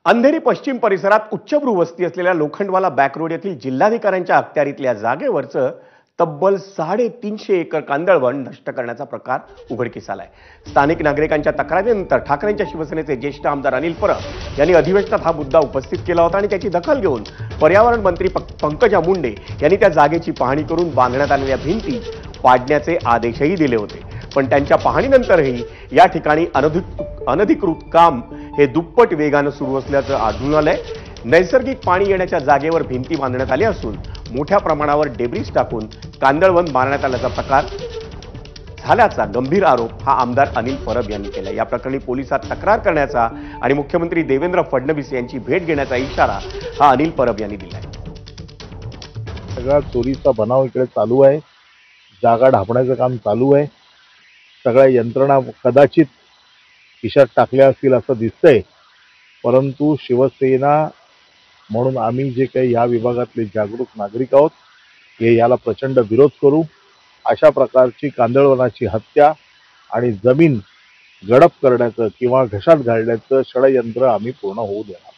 अंधेरी पश्चिम परिसरात उच्चभ्रू वस्ती असलेल्या लोखंडवाला बॅक रोड येथील जिल्हाधिकाऱ्यांच्या अखत्यारीतल्या जागेवरचं तब्बल 350 एकर कांदळवन नष्ट करण्याचा प्रकार उघडकीस आलाय। स्थानिक नागरिकांच्या तक्रारीनंतर ठाकरेंच्या शिवसेनेचे ज्येष्ठ आमदार अनिल परब यांनी अधिवेशनात हा मुद्दा उपस्थित केला होता आणि त्याची दखल घेऊन पर्यावरण मंत्री पंकजा मुंडे यांनी त्या जागेची पाहणी करून बांधण्यात आलेल्या भिंती पाडण्याचे आदेशही दिले होते। पण त्यांच्या पाहणीनंतरही या ठिकाणी अनधिकृत काम हे दुप्पट वेगाने सुरू असल्याचं आढळून आलंय। नैसर्गिक पाणी येण्याच्या जागेवर भिंती बांधण्यात आली असून मोठ्या प्रमाणावर डेब्रिज टाकून कांदळवन मारण्यात आल्याचा प्रकार झाल्याचा गंभीर आरोप हा आमदार अनिल परब यांनी केला। या प्रकरणी पोलिसात तक्रार करण्याचा आणि मुख्यमंत्री देवेंद्र फडणवीस यांची भेट घेण्याचा इशारा हा अनिल परब यांनी दिलाय। सगळा चोरीचा बनाव इकडे चालू आहे, जागा ढापण्याचं काम चालू आहे। सगळ्या यंत्रणा कदाचित खिशात टाकल्या असतील असं दिसतंय, परंतु शिवसेना म्हणून आम्ही जे काही या विभागातले जागरूक नागरिक आहोत हे याला प्रचंड विरोध करू। अशा प्रकारची कांदळवनाची हत्या आणि जमीन गडप करण्याचं किंवा घशात घालण्याचं षडयंत्र आम्ही पूर्ण होऊ देणार।